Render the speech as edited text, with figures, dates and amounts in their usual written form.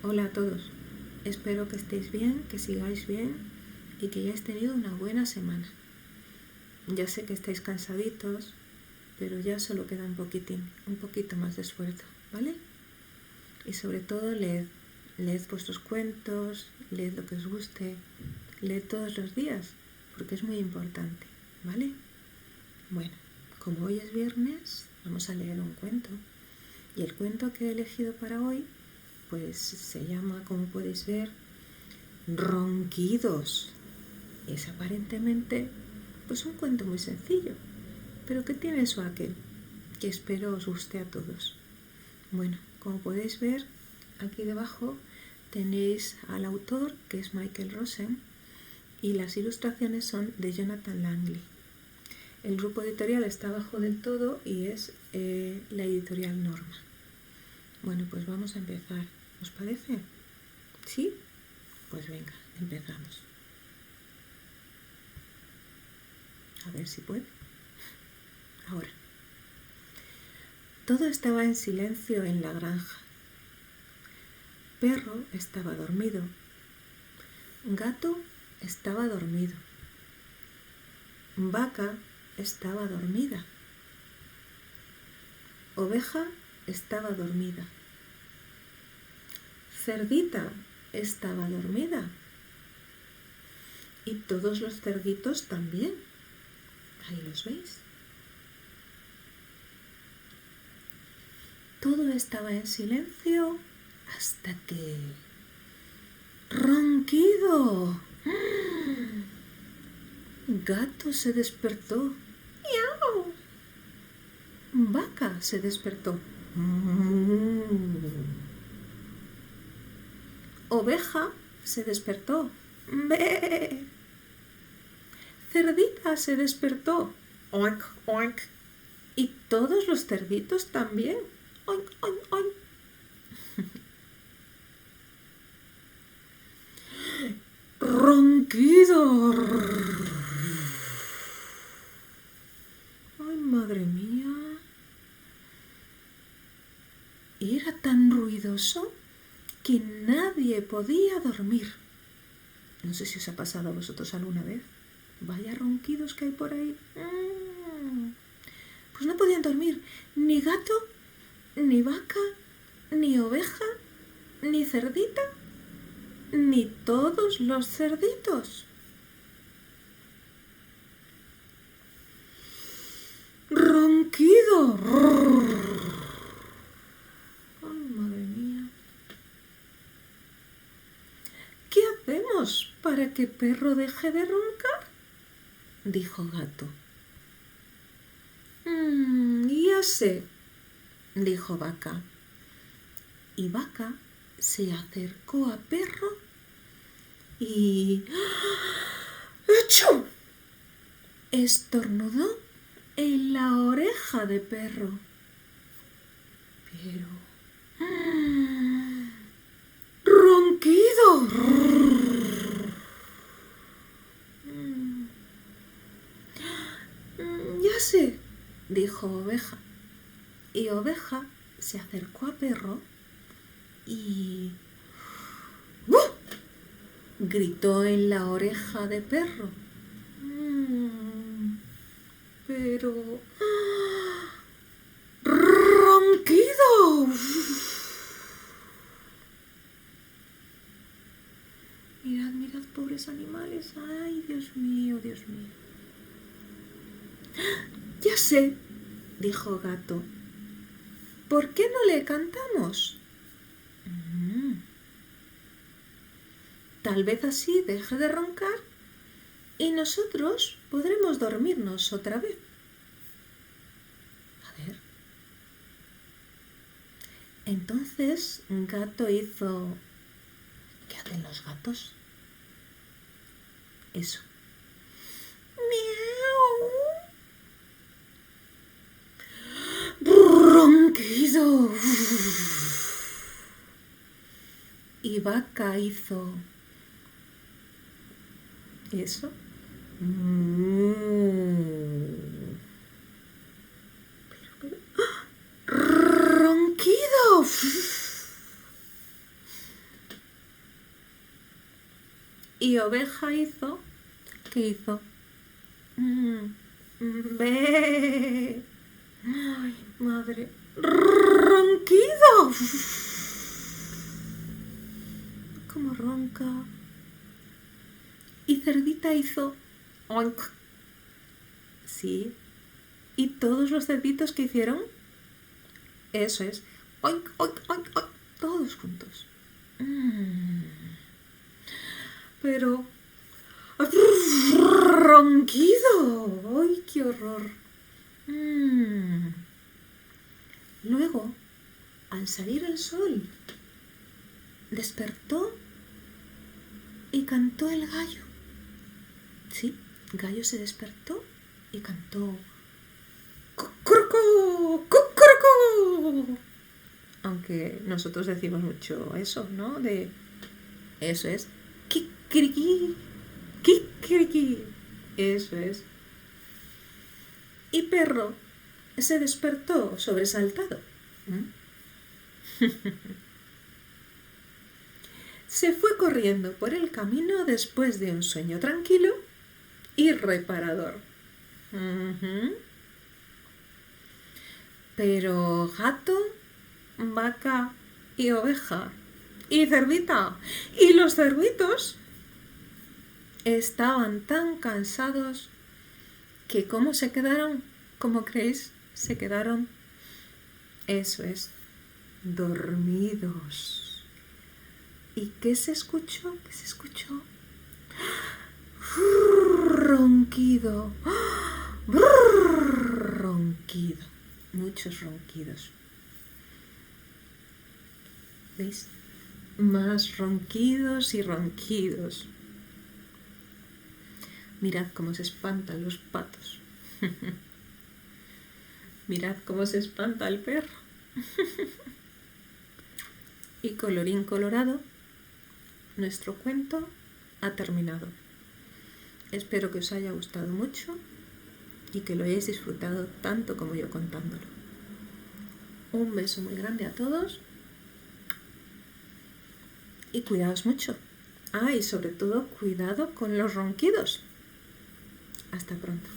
Hola a todos, espero que estéis bien, que sigáis bien y que hayáis tenido una buena semana. Ya sé que estáis cansaditos, pero ya solo queda un poquito más de esfuerzo, ¿vale? Y sobre todo leed vuestros cuentos, leed lo que os guste, leed todos los días, porque es muy importante, ¿vale? Bueno, como hoy es viernes, vamos a leer un cuento. Y el cuento que he elegido para hoy pues se llama, como podéis ver, Ronquidos. Es aparentemente pues un cuento muy sencillo, pero que tiene su aquel, que espero os guste a todos. Bueno, como podéis ver, aquí debajo tenéis al autor, que es Michael Rosen, y las ilustraciones son de Jonathan Langley. El grupo editorial está abajo del todo y es la editorial Norma. Bueno, pues vamos a empezar. ¿Os parece? ¿Sí? Pues venga, empezamos. A ver si puedo. Ahora. Todo estaba en silencio en la granja. Perro estaba dormido. Gato estaba dormido. Vaca estaba dormida. Oveja estaba dormida. Cerdita estaba dormida. Y todos los cerditos también. Ahí los veis. Todo estaba en silencio hasta que... ¡Ronquido! Gato se despertó. ¡Miau! Vaca se despertó. Oveja se despertó. ¡Bé! Cerdita se despertó. ¡Oink, oink! Y todos los cerditos también. ¡Oink, oink, oink! ¡Ronquido! ¡Ay, madre mía! Era tan ruidoso que nadie podía dormir. No sé si os ha pasado a vosotros alguna vez. Vaya ronquidos que hay por ahí. Pues no podían dormir ni gato, ni vaca, ni oveja, ni cerdita, ni todos los cerditos. ¡Ronquido! ¡Ay, madre mía! ¿Qué hacemos para que perro deje de roncar?, dijo Gato. Ya sé, dijo Vaca. Y Vaca se acercó a Perro y... ¡achú! Estornudó en la oreja de Perro. Pero... ¡ronquido! Ya sé, dijo Oveja. Y Oveja se acercó a Perro y... gritó en la oreja de Perro. Pero... ¡ronquido! Mirad, mirad, pobres animales. Ay, Dios mío, Dios mío. Ya sé, dijo Gato. ¿Por qué no le cantamos? Tal vez así deje de roncar y nosotros podremos dormirnos otra vez. A ver. Entonces Gato hizo... ¿Qué hacen los gatos? Eso. ¡Miau! ¡Ronquido! Y Vaca hizo... eso. ¡Ronquido! Y Oveja hizo... ¿Qué hizo? Ve. Ay, madre. Ronquido. Como ronca. Y Cerdita hizo... Oink. Sí. ¿Y todos los cerditos que hicieron? Eso es. Oink, oink, oink, oink. Todos juntos. Pero... ¡ronquido! ¡Ay, qué horror! Luego, al salir el sol, despertó y cantó el gallo. Sí, Gallo se despertó y cantó ¡Cucurcu! ¡Cucurcu! Aunque nosotros decimos mucho eso, ¿no? De eso es kikiriki, kikiriki. Eso es. Y Perro se despertó sobresaltado. Se fue corriendo por el camino después de un sueño tranquilo y reparador. Pero Gato, Vaca y Oveja y Cerdita y los cerditos estaban tan cansados que ¿cómo se quedaron? ¿Cómo creéis? Se quedaron, eso es, dormidos. ¿Y qué se escuchó? ¿Qué se escuchó? Ronquido. Ronquido. Muchos ronquidos. ¿Veis? Más ronquidos y ronquidos. Mirad cómo se espantan los patos. Mirad cómo se espanta el perro. Y colorín colorado, nuestro cuento ha terminado. Espero que os haya gustado mucho y que lo hayáis disfrutado tanto como yo contándolo. Un beso muy grande a todos y cuidaos mucho. Y sobre todo cuidado con los ronquidos. Hasta pronto.